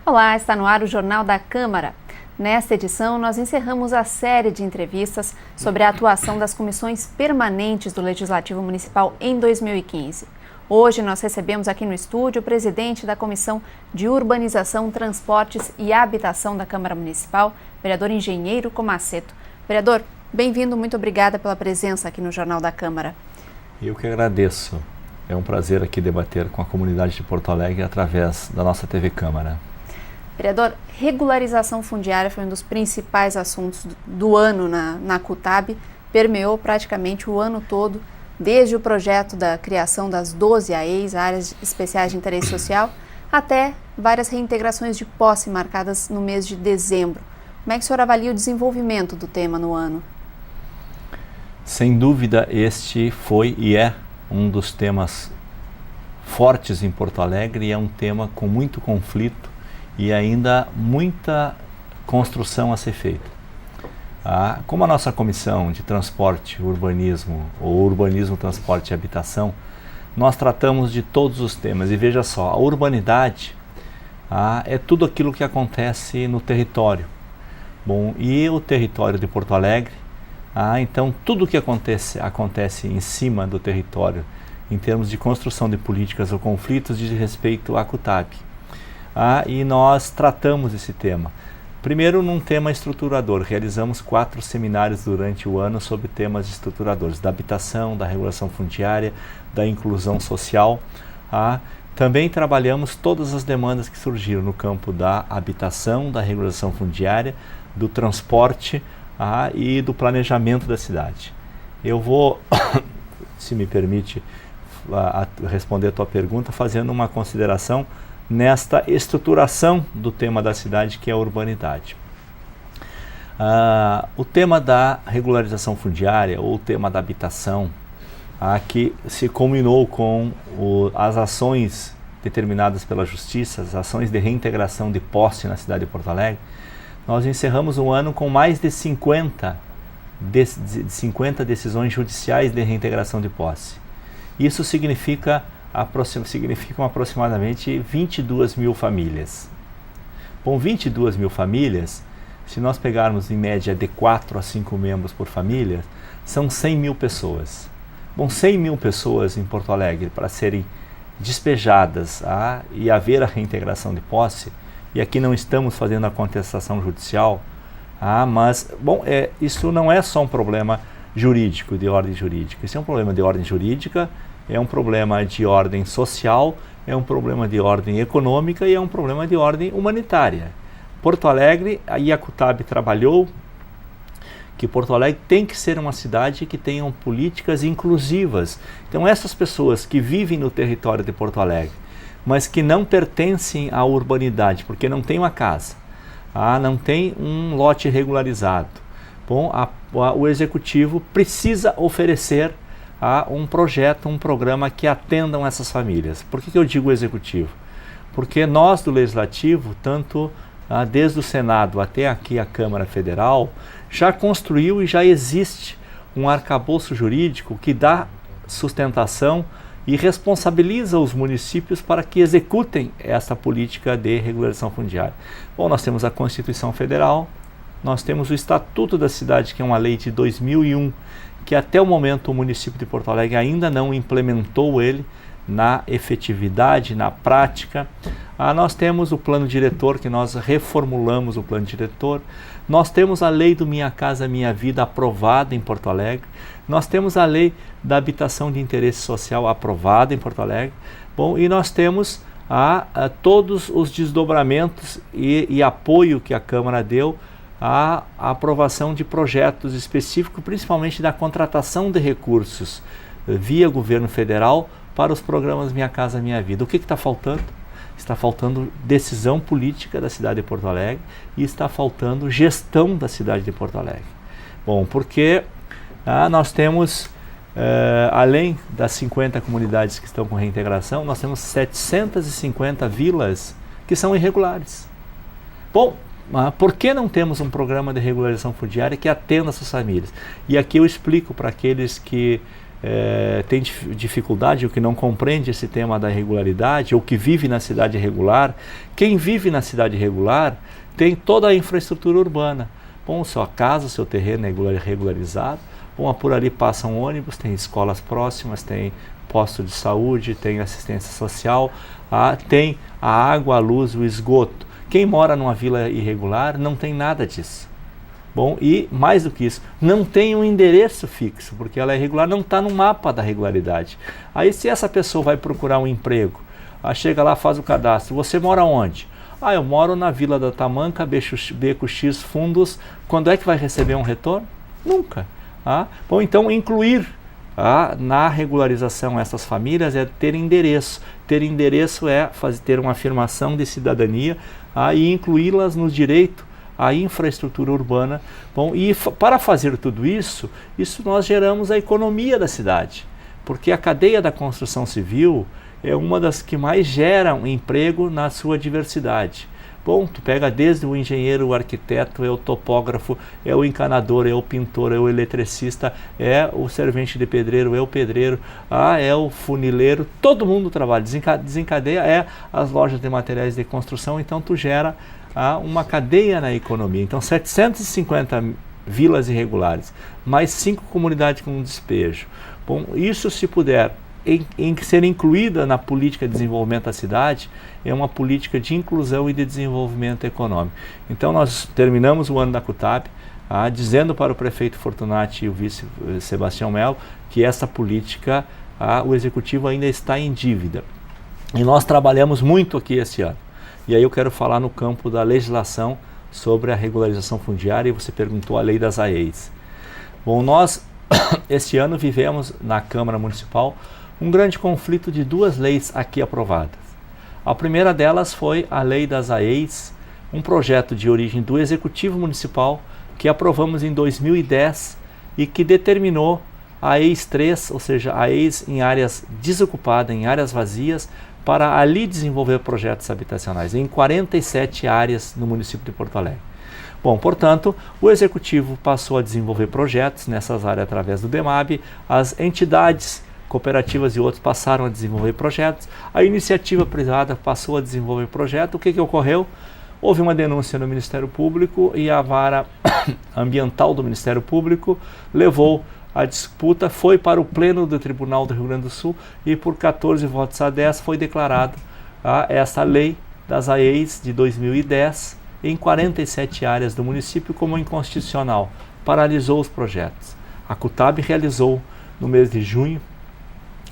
Olá, está no ar o Jornal da Câmara. Nesta edição, nós encerramos a série de entrevistas sobre a atuação das comissões permanentes do Legislativo Municipal em 2015. Hoje nós recebemos aqui no estúdio o presidente da Comissão de Urbanização, Transportes e Habitação da Câmara Municipal, vereador Engenheiro Comaceto. Vereador, bem-vindo, muito obrigada pela presença aqui no Jornal da Câmara. Eu que agradeço. É um prazer aqui debater com a comunidade de Porto Alegre através da nossa TV Câmara. Vereador, regularização fundiária foi um dos principais assuntos do ano na CUTAB, permeou praticamente o ano todo, desde o projeto da criação das 12 AEs, Áreas Especiais de Interesse Social, até várias reintegrações de posse marcadas no mês de dezembro. Como é que o senhor avalia o desenvolvimento do tema no ano? Sem dúvida, este foi e é um dos temas fortes em Porto Alegre e é um tema com muito conflito e ainda muita construção a ser feita. Como a nossa Comissão de Transporte, Urbanismo, ou Urbanismo, Transporte e Habitação, nós tratamos de todos os temas. E veja só, a urbanidade é tudo aquilo que acontece no território. Bom, e o território de Porto Alegre, então tudo o que acontece em cima do território, em termos de construção de políticas ou conflitos, diz respeito à CUTAB. E nós tratamos esse tema. Primeiro, num tema estruturador, realizamos 4 seminários durante o ano sobre temas estruturadores, da habitação, da regulação fundiária, da inclusão social. Também trabalhamos todas as demandas que surgiram no campo da habitação, da regulação fundiária, do transporte e do planejamento da cidade. Eu vou, se me permite, responder a tua pergunta fazendo uma consideração nesta estruturação do tema da cidade, que é a urbanidade. O tema da regularização fundiária, ou o tema da habitação, que se combinou com as ações determinadas pela Justiça, as ações de reintegração de posse na cidade de Porto Alegre, nós encerramos um ano com mais de 50 decisões judiciais de reintegração de posse. Isso significam aproximadamente 22 mil famílias. Bom, 22 mil famílias, se nós pegarmos em média de 4 a 5 membros por família, são 100 mil pessoas. Bom, 100 mil pessoas em Porto Alegre para serem despejadas e haver a reintegração de posse, e aqui não estamos fazendo a contestação judicial, mas, bom, isso não é só um problema jurídico, de ordem jurídica, isso é um problema de ordem jurídica, é um problema de ordem social, é um problema de ordem econômica e é um problema de ordem humanitária. Porto Alegre, a CUTAB trabalhou que Porto Alegre tem que ser uma cidade que tenha políticas inclusivas. Então essas pessoas que vivem no território de Porto Alegre, mas que não pertencem à urbanidade, porque não tem uma casa, não tem um lote regularizado, bom, o Executivo precisa oferecer um projeto, um programa que atendam essas famílias. Por que eu digo Executivo? Porque nós do Legislativo, tanto desde o Senado até aqui a Câmara Federal, já construiu e já existe um arcabouço jurídico que dá sustentação e responsabiliza os municípios para que executem essa política de regularização fundiária. Bom, nós temos a Constituição Federal, nós temos o Estatuto da Cidade, que é uma lei de 2001, que até o momento o município de Porto Alegre ainda não implementou ele na efetividade, na prática. Nós temos o plano diretor, que nós reformulamos o plano diretor. Nós temos a lei do Minha Casa Minha Vida aprovada em Porto Alegre. Nós temos a lei da habitação de interesse social aprovada em Porto Alegre. Bom, e nós temos todos os desdobramentos e apoio que a Câmara deu a aprovação de projetos específicos, principalmente da contratação de recursos via governo federal para os programas Minha Casa Minha Vida. O que está faltando? Está faltando decisão política da cidade de Porto Alegre e está faltando gestão da cidade de Porto Alegre. Bom, porque nós temos, além das 50 comunidades que estão com reintegração, nós temos 750 vilas que são irregulares. Bom, por que não temos um programa de regularização fundiária que atenda essas famílias? E aqui eu explico para aqueles que tem dificuldade ou que não compreende esse tema da irregularidade ou que vive na cidade irregular, quem vive na cidade irregular tem toda a infraestrutura urbana. Bom, sua casa, seu terreno é regularizado, bom, por ali passam ônibus, tem escolas próximas, tem posto de saúde, tem assistência social, tem a água, a luz, o esgoto. Quem mora numa vila irregular não tem nada disso. Bom, e mais do que isso, não tem um endereço fixo, porque ela é irregular, não está no mapa da regularidade. Aí se essa pessoa vai procurar um emprego, chega lá, faz o cadastro, você mora onde? Eu moro na Vila da Tamanca, Beco X Fundos. Quando é que vai receber um retorno? Nunca. Bom, então incluir na regularização essas famílias é ter endereço. Ter endereço é ter uma afirmação de cidadania e incluí-las no direito à infraestrutura urbana. Bom, e para fazer tudo isso nós geramos a economia da cidade, porque a cadeia da construção civil é uma das que mais geram emprego na sua diversidade. Bom, tu pega desde o engenheiro, o arquiteto, é o topógrafo, é o encanador, é o pintor, é o eletricista, é o servente de pedreiro, é o pedreiro, é o funileiro, todo mundo trabalha. Desencadeia as lojas de materiais de construção, então tu gera uma cadeia na economia. Então 750 vilas irregulares, mais 5 comunidades com despejo. Bom, isso se puder em ser incluída na política de desenvolvimento da cidade, é uma política de inclusão e de desenvolvimento econômico. Então nós terminamos o ano da CUTAB dizendo para o prefeito Fortunati e o vice Sebastião Melo que essa política, o executivo ainda está em dívida. E nós trabalhamos muito aqui esse ano. E aí eu quero falar no campo da legislação sobre a regularização fundiária, e você perguntou a lei das AEIs. Bom, nós este ano vivemos na Câmara Municipal um grande conflito de 2 leis aqui aprovadas. A primeira delas foi a lei das AEIs, um projeto de origem do Executivo Municipal que aprovamos em 2010 e que determinou a AEIs 3, ou seja, a AEIs em áreas desocupadas, em áreas vazias, para ali desenvolver projetos habitacionais, em 47 áreas no município de Porto Alegre. Bom, portanto, o Executivo passou a desenvolver projetos nessas áreas através do DEMAB, as entidades cooperativas e outros passaram a desenvolver projetos, a iniciativa privada passou a desenvolver projeto. O que ocorreu? Houve uma denúncia no Ministério Público e a vara ambiental do Ministério Público levou a disputa, foi para o Pleno do Tribunal do Rio Grande do Sul e por 14 votos a 10 foi declarado essa lei das AEIs de 2010 em 47 áreas do município como inconstitucional, paralisou os projetos. A CUTAB realizou no mês de junho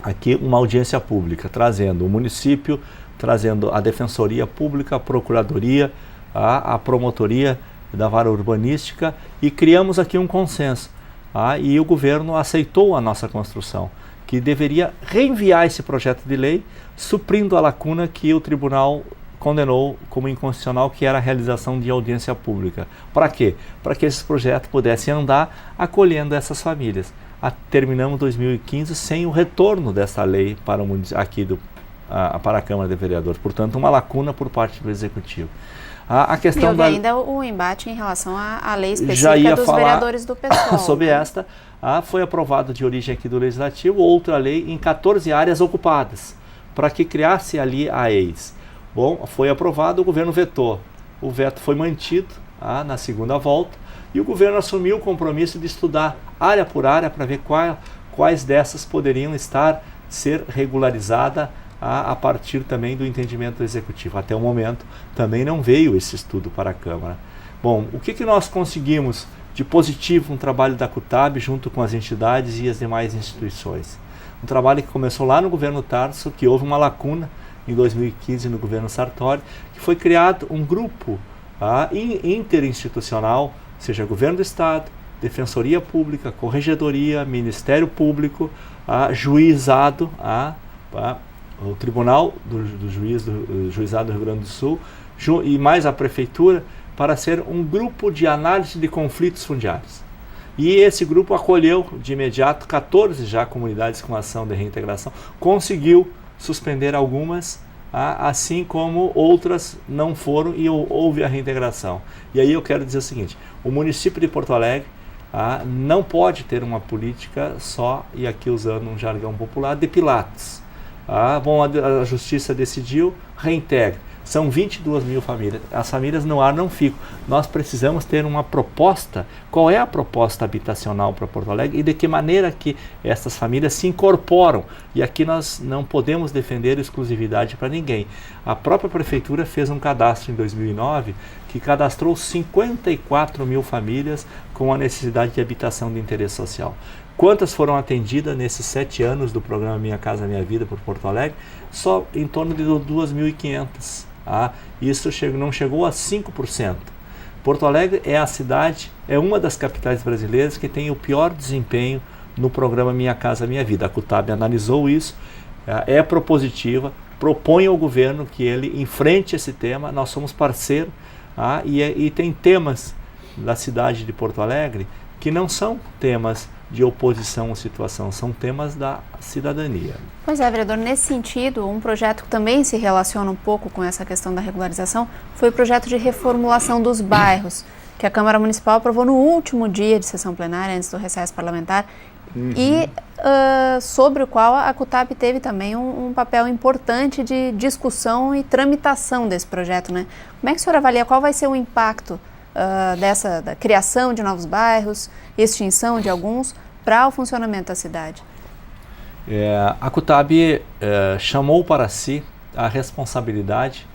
aqui uma audiência pública, trazendo o município, trazendo a Defensoria Pública, a Procuradoria, a Promotoria da Vara Urbanística, e criamos aqui um consenso. E o governo aceitou a nossa construção, que deveria reenviar esse projeto de lei, suprindo a lacuna que o tribunal condenou como inconstitucional, que era a realização de audiência pública. Para quê? Para que esses projetos pudessem andar acolhendo essas famílias. Terminamos 2015 sem o retorno dessa lei para o aqui para a Câmara de Vereadores. Portanto, uma lacuna por parte do Executivo. A questão ainda o embate em relação à lei específica dos vereadores do PSOL. Sobre esta, foi aprovado de origem aqui do Legislativo outra lei em 14 áreas ocupadas, para que criasse ali a AEIs. Bom, foi aprovado, o governo vetou. O veto foi mantido na segunda volta e o governo assumiu o compromisso de estudar área por área para ver quais dessas poderiam ser regularizadas a partir também do entendimento do Executivo. Até o momento também não veio esse estudo para a Câmara. Bom, o que nós conseguimos de positivo no trabalho da CUTAB junto com as entidades e as demais instituições? Um trabalho que começou lá no governo Tarso, que houve uma lacuna em 2015 no governo Sartori, que foi criado um grupo interinstitucional, seja governo do Estado, Defensoria Pública, Corregedoria, Ministério Público, juizado, o Tribunal do Juizado do Rio Grande do Sul e mais a Prefeitura, para ser um grupo de análise de conflitos fundiários. E esse grupo acolheu de imediato 14 já comunidades com ação de reintegração, conseguiu suspender algumas, assim como outras não foram e houve a reintegração. E aí eu quero dizer o seguinte: o município de Porto Alegre não pode ter uma política só, e aqui usando um jargão popular, de Pilates. Bom, a Justiça decidiu, reintegra. São 22 mil famílias. As famílias no ar não ficam. Nós precisamos ter uma proposta. Qual é a proposta habitacional para Porto Alegre e de que maneira que essas famílias se incorporam? E aqui nós não podemos defender exclusividade para ninguém. A própria Prefeitura fez um cadastro em 2009 que cadastrou 54 mil famílias com a necessidade de habitação de interesse social. Quantas foram atendidas nesses 7 anos do programa Minha Casa Minha Vida por Porto Alegre? Só em torno de 2.500. Isso não chegou a 5%. Porto Alegre é a cidade, é uma das capitais brasileiras que tem o pior desempenho no programa Minha Casa Minha Vida. A CUTAB analisou isso, é propositiva, propõe ao governo que ele enfrente esse tema. Nós somos parceiro, e tem temas da cidade de Porto Alegre que não são temas de oposição à situação, são temas da cidadania. Pois é, vereador, nesse sentido, um projeto que também se relaciona um pouco com essa questão da regularização foi o projeto de reformulação dos bairros, que a Câmara Municipal aprovou no último dia de sessão plenária, antes do recesso parlamentar, e sobre o qual a CUTAB teve também um papel importante de discussão e tramitação desse projeto, né? Como é que o senhor avalia qual vai ser o impacto da criação de novos bairros, extinção de alguns, para o funcionamento da cidade? A CUTAB chamou para si a responsabilidade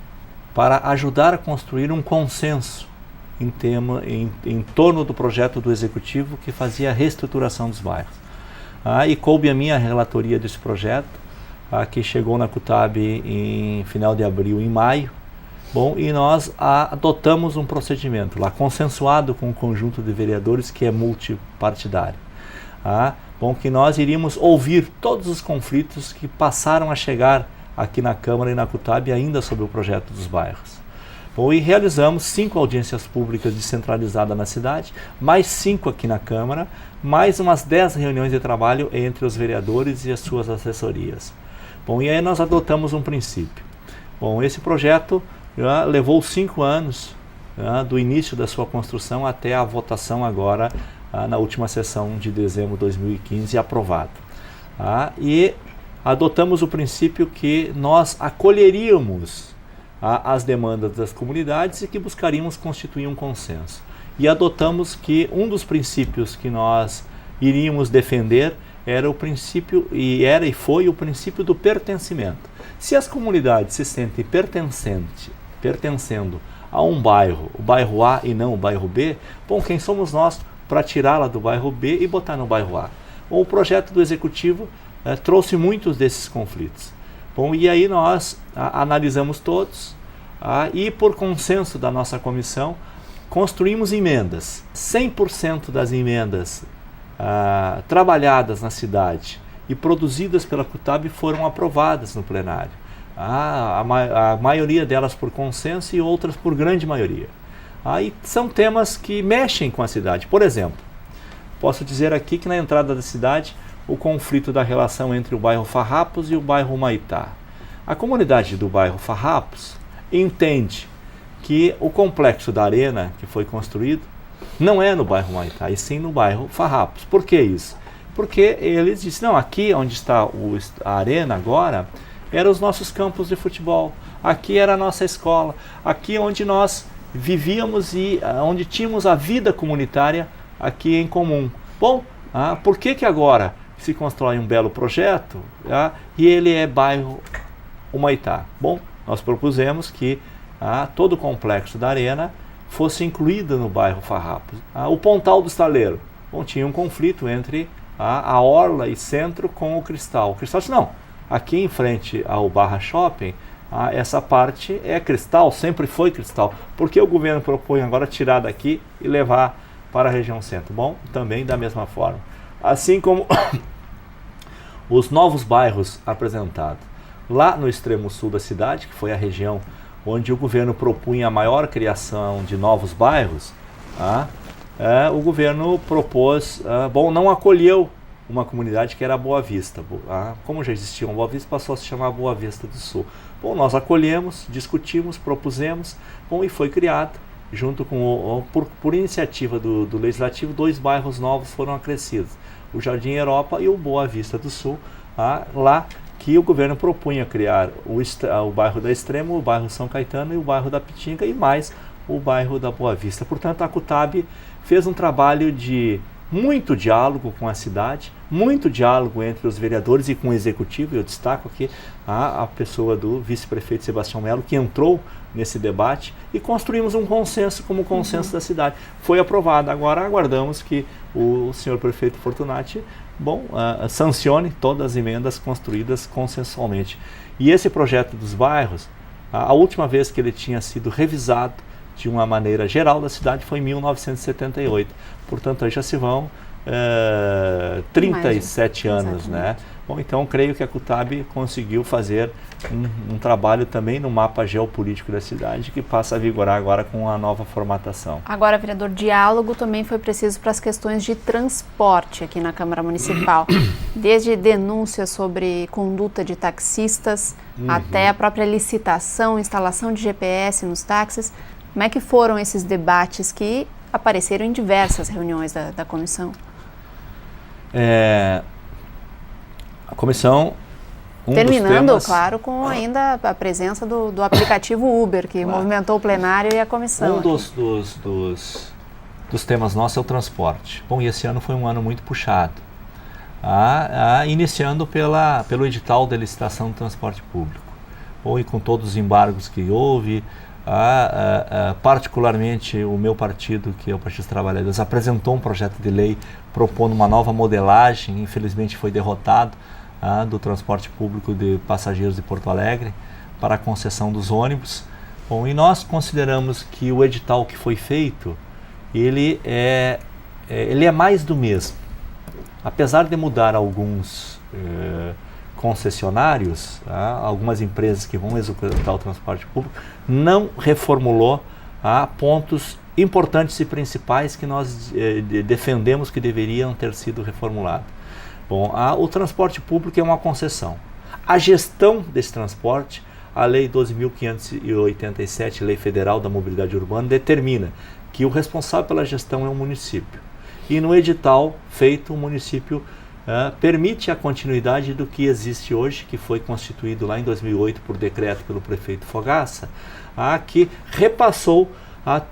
para ajudar a construir um consenso em torno do projeto do Executivo que fazia a reestruturação dos bairros. E coube a minha relatoria desse projeto, que chegou na CUTAB em final de abril, em maio. Bom, e nós adotamos um procedimento lá, consensuado com o conjunto de vereadores, que é multipartidário. Bom, que nós iríamos ouvir todos os conflitos que passaram a chegar aqui na Câmara e na CUTAB ainda sobre o projeto dos bairros. Bom, e realizamos 5 audiências públicas descentralizadas na cidade, mais 5 aqui na Câmara, mais umas 10 reuniões de trabalho entre os vereadores e as suas assessorias. Bom, e aí nós adotamos um princípio. Bom, esse projeto levou 5 anos do início da sua construção até a votação agora na última sessão de dezembro de 2015, aprovado. E adotamos o princípio que nós acolheríamos as demandas das comunidades e que buscaríamos constituir um consenso. E adotamos que um dos princípios que nós iríamos defender era o princípio, e foi o princípio do pertencimento. Se as comunidades se sentem pertencendo a um bairro, o bairro A e não o bairro B, bom, quem somos nós para tirá-la do bairro B e botar no bairro A? O projeto do Executivo trouxe muitos desses conflitos. Bom, e aí nós analisamos todos e, por consenso da nossa comissão, construímos emendas. 100% das emendas trabalhadas na cidade e produzidas pela CUTAB foram aprovadas no plenário. A maioria delas por consenso e outras por grande maioria. E são temas que mexem com a cidade. Por exemplo, posso dizer aqui que na entrada da cidade, o conflito da relação entre o bairro Farrapos e o bairro Humaitá. A comunidade do bairro Farrapos entende que o complexo da arena que foi construído não é no bairro Humaitá, e sim no bairro Farrapos. Por que isso? Porque eles disseram, não, aqui onde está a arena agora, eram os nossos campos de futebol, aqui era a nossa escola, aqui onde nós vivíamos e onde tínhamos a vida comunitária aqui em comum. Bom, por que agora se constrói um belo projeto e ele é bairro Humaitá? Bom, nós propusemos que todo o complexo da arena fosse incluído no bairro Farrapos. O Pontal do Estaleiro, bom, tinha um conflito entre a Orla e Centro com o Cristal. O Cristal disse, não, aqui em frente ao Barra Shopping, essa parte é Cristal, sempre foi Cristal. Por que o governo propõe agora tirar daqui e levar para a região centro? Bom, também da mesma forma. Assim como os novos bairros apresentados lá no extremo sul da cidade, que foi a região onde o governo propunha a maior criação de novos bairros, o governo propôs, não acolheu uma comunidade que era a Boa Vista. Como já existia uma Boa Vista, passou a se chamar Boa Vista do Sul. Bom, nós acolhemos, discutimos, propusemos, e foi criado junto com por iniciativa do Legislativo, 2 bairros novos foram acrescidos, o Jardim Europa e o Boa Vista do Sul, lá que o governo propunha criar o bairro da Extrema, o bairro São Caetano e o bairro da Pitinga e mais o bairro da Boa Vista. Portanto, a CUTAB fez um trabalho de muito diálogo com a cidade, muito diálogo entre os vereadores e com o executivo. Eu destaco aqui a pessoa do vice-prefeito Sebastião Melo, que entrou nesse debate e construímos um consenso como consenso da cidade. Foi aprovado. Agora aguardamos que o senhor prefeito Fortunati sancione todas as emendas construídas consensualmente. E esse projeto dos bairros, a última vez que ele tinha sido revisado de uma maneira geral da cidade foi em 1978. Portanto, aí já se vão 37 anos, né? Bom, então creio que a CUTAB conseguiu fazer um trabalho também no mapa geopolítico da cidade que passa a vigorar agora com a nova formatação. Agora, vereador, diálogo também foi preciso para as questões de transporte aqui na Câmara Municipal. Desde denúncias sobre conduta de taxistas até a própria licitação, instalação de GPS nos táxis. Como é que foram esses debates que apareceram em diversas reuniões da comissão? A comissão... Terminando, claro, com ainda a presença do aplicativo Uber, que movimentou o plenário e a comissão. Dos temas nossos é o transporte. Bom, e esse ano foi um ano muito puxado. Iniciando pelo edital de licitação do transporte público. Bom, e com todos os embargos que houve, particularmente o meu partido, que é o Partido dos Trabalhadores, apresentou um projeto de lei propondo uma nova modelagem, infelizmente foi derrotado, do transporte público de passageiros de Porto Alegre para a concessão dos ônibus. Bom, e nós consideramos que o edital que foi feito, ele é mais do mesmo. Apesar de mudar alguns concessionários, algumas empresas que vão executar o transporte público, não reformulou pontos importantes e principais que nós defendemos que deveriam ter sido reformulados. Bom, o transporte público é uma concessão. A gestão desse transporte, a Lei 12.587, Lei Federal da Mobilidade Urbana, determina que o responsável pela gestão é o município. E no edital feito, o município permite a continuidade do que existe hoje, que foi constituído lá em 2008 por decreto pelo prefeito Fogaça, que repassou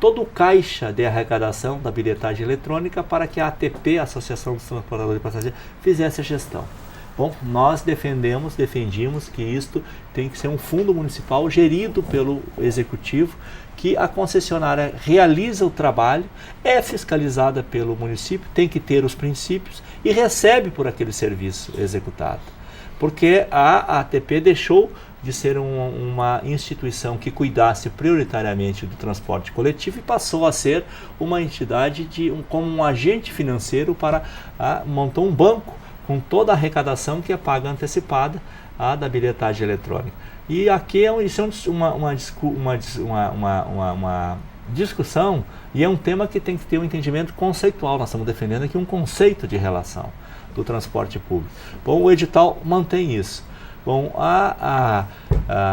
todo o caixa de arrecadação da bilhetagem eletrônica para que a ATP, a Associação dos Transportadores de Passageiros, fizesse a gestão. Bom, nós defendimos que isto tem que ser um fundo municipal gerido pelo executivo, que a concessionária realiza o trabalho, é fiscalizada pelo município, tem que ter os princípios e recebe por aquele serviço executado. Porque a ATP deixou de ser uma instituição que cuidasse prioritariamente do transporte coletivo e passou a ser uma entidade como um agente financeiro montou um banco com toda a arrecadação que é paga antecipada da bilhetagem eletrônica. E aqui isso é uma discussão e é um tema que tem que ter um entendimento conceitual. Nós estamos defendendo aqui um conceito de relação do transporte público. Bom, o edital mantém isso. Bom,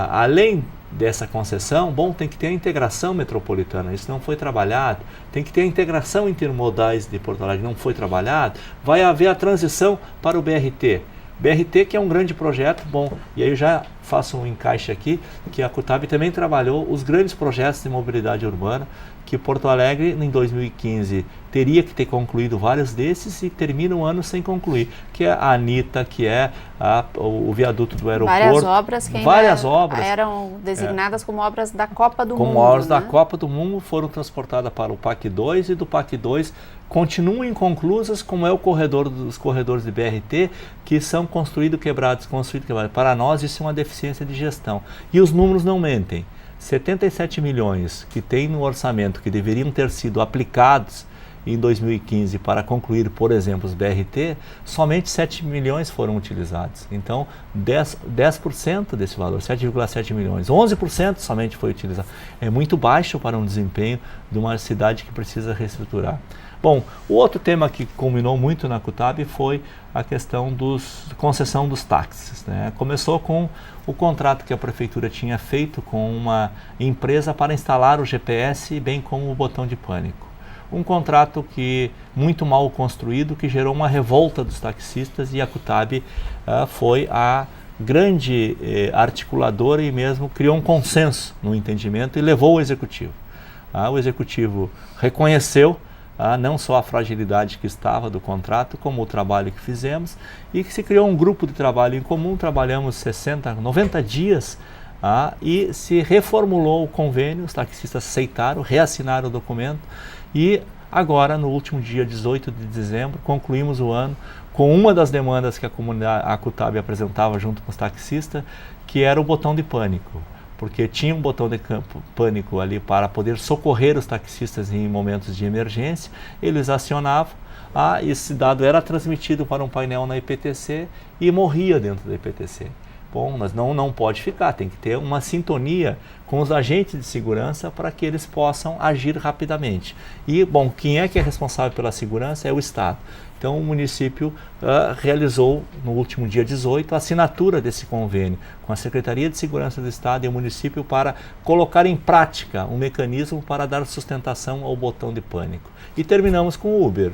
além dessa concessão, tem que ter a integração metropolitana, isso não foi trabalhado. Tem que ter a integração intermodais de Porto Alegre, não foi trabalhado. Vai haver a transição para o BRT. BRT que é um grande projeto, e aí eu já faço um encaixe aqui, que a CUTAB também trabalhou os grandes projetos de mobilidade urbana, que Porto Alegre, em 2015, teria que ter concluído vários desses e termina o ano sem concluir, que é a Anitta, que é o viaduto do aeroporto. Várias obras que eram designadas como obras da Copa do Mundo. Como obras da Copa do Mundo foram transportadas para o PAC 2 e do PAC 2 continuam inconclusas, como é o corredor dos corredores de BRT, que são construídos, quebrados. Para nós, isso é uma deficiência de gestão. E os números não mentem. 77 milhões que tem no orçamento que deveriam ter sido aplicados em 2015 para concluir, por exemplo, os BRT, somente 7 milhões foram utilizados. Então, 10% desse valor, 7,7 milhões, 11% somente foi utilizado. É muito baixo para um desempenho de uma cidade que precisa reestruturar. Bom, o outro tema que culminou muito na Acutab foi a questão da concessão dos táxis, né? Começou com o contrato que a prefeitura tinha feito com uma empresa para instalar o GPS, bem como o botão de pânico. Um contrato muito mal construído, que gerou uma revolta dos taxistas, e a Acutab foi a grande articuladora e mesmo criou um consenso no entendimento e levou ao executivo. O executivo reconheceu não só a fragilidade que estava do contrato, como o trabalho que fizemos, e que se criou um grupo de trabalho em comum. Trabalhamos 60, 90 dias e se reformulou o convênio. Os taxistas aceitaram, reassinaram o documento, e agora, no último dia 18 de dezembro, concluímos o ano com uma das demandas que a comunidade Acutab apresentava junto com os taxistas, que era o botão de pânico. Porque tinha um botão de pânico ali para poder socorrer os taxistas em momentos de emergência. Eles acionavam, esse dado era transmitido para um painel na IPTC e morria dentro da IPTC. Bom, mas não pode ficar, tem que ter uma sintonia com os agentes de segurança para que eles possam agir rapidamente. E, bom, quem é que é responsável pela segurança é o Estado. Então, o município realizou, no último dia 18, a assinatura desse convênio com a Secretaria de Segurança do Estado e o município para colocar em prática um mecanismo para dar sustentação ao botão de pânico. E terminamos com o Uber.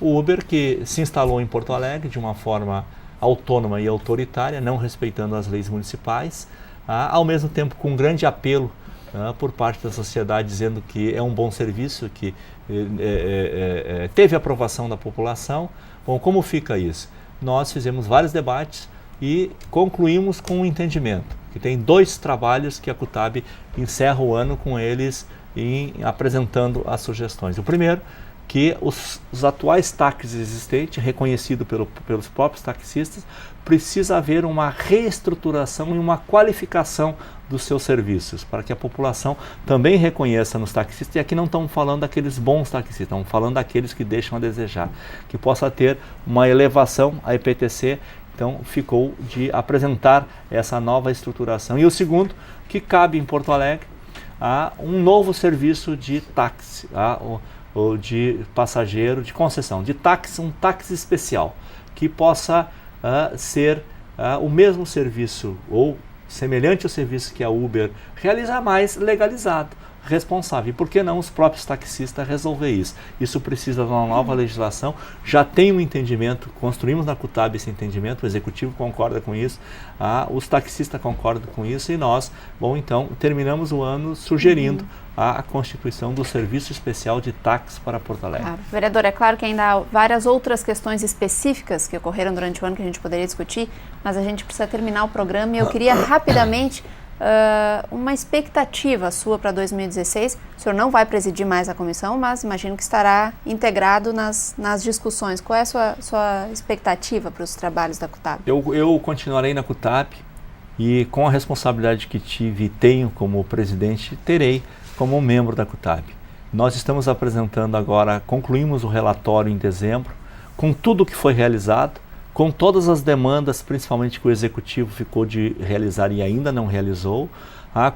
O Uber, que se instalou em Porto Alegre de uma forma autônoma e autoritária, não respeitando as leis municipais, ao mesmo tempo com um grande apelo por parte da sociedade, dizendo que é um bom serviço, que teve aprovação da população. Bom, como fica isso? Nós fizemos vários debates e concluímos com um entendimento, que tem 2 trabalhos que a Acutab encerra o ano com eles apresentando as sugestões. O primeiro, que os atuais táxis existentes, reconhecidos pelos próprios taxistas, precisa haver uma reestruturação e uma qualificação dos seus serviços, para que a população também reconheça nos taxistas. E aqui não estamos falando daqueles bons taxistas, estamos falando daqueles que deixam a desejar, que possa ter uma elevação à IPTC. Então, ficou de apresentar essa nova estruturação. E o segundo, que cabe em Porto Alegre um novo serviço de táxi, ou de passageiro, de concessão, de táxi, um táxi especial, que possa ser o mesmo serviço ou semelhante ao serviço que a Uber realiza, mais legalizado, responsável. E por que não os próprios taxistas resolver isso? Isso precisa de uma nova legislação. Já tem um entendimento, construímos na Acutab esse entendimento, o executivo concorda com isso, os taxistas concordam com isso, e nós, então, terminamos o ano sugerindo a constituição do Serviço Especial de Táxi para Porto Alegre. Vereador, é claro que ainda há várias outras questões específicas que ocorreram durante o ano que a gente poderia discutir, mas a gente precisa terminar o programa, e eu queria rapidamente uma expectativa sua para 2016. O senhor não vai presidir mais a comissão, mas imagino que estará integrado nas discussões. Qual é a sua expectativa para os trabalhos da Acutab? Eu continuarei na Acutab, e com a responsabilidade que tive e tenho como presidente, terei como membro da Acutab. Nós estamos apresentando agora, concluímos o relatório em dezembro, com tudo que foi realizado, com todas as demandas, principalmente que o executivo ficou de realizar e ainda não realizou,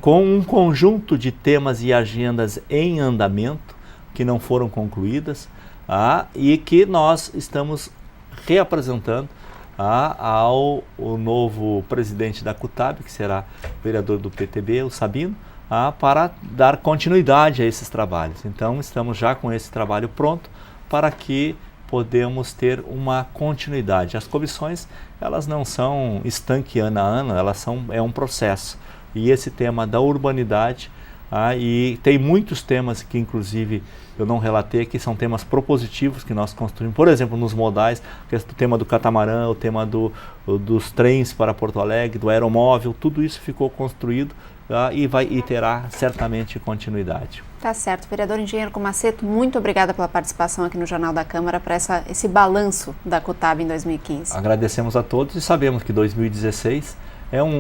com um conjunto de temas e agendas em andamento que não foram concluídas, e que nós estamos reapresentando ao novo presidente da Acutab, que será vereador do PTB, o Sabino, para dar continuidade a esses trabalhos. Então, estamos já com esse trabalho pronto para que podemos ter uma continuidade. As comissões, elas não são estanque ano a ano, é um processo. E esse tema da urbanidade, e tem muitos temas que, inclusive, eu não relatei, que são temas propositivos que nós construímos, por exemplo, nos modais, que é o tema do catamarã, o tema dos trens para Porto Alegre, do aeromóvel, tudo isso ficou construído e terá certamente continuidade. Tá certo. Vereador Engenheiro Comassetto, muito obrigada pela participação aqui no Jornal da Câmara para esse balanço da Acutab em 2015. Agradecemos a todos e sabemos que 2016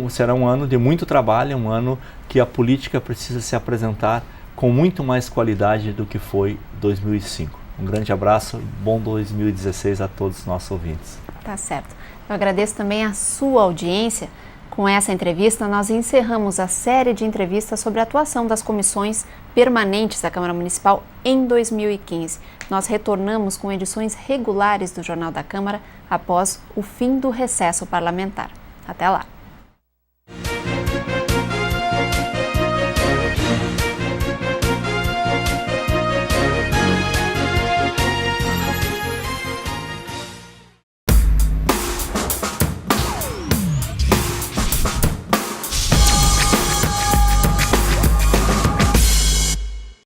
será um ano de muito trabalho, um ano que a política precisa se apresentar com muito mais qualidade do que foi 2005. Um grande abraço, bom 2016 a todos os nossos ouvintes. Tá certo. Eu agradeço também a sua audiência. Com essa entrevista, nós encerramos a série de entrevistas sobre a atuação das comissões permanentes da Câmara Municipal em 2015. Nós retornamos com edições regulares do Jornal da Câmara após o fim do recesso parlamentar. Até lá!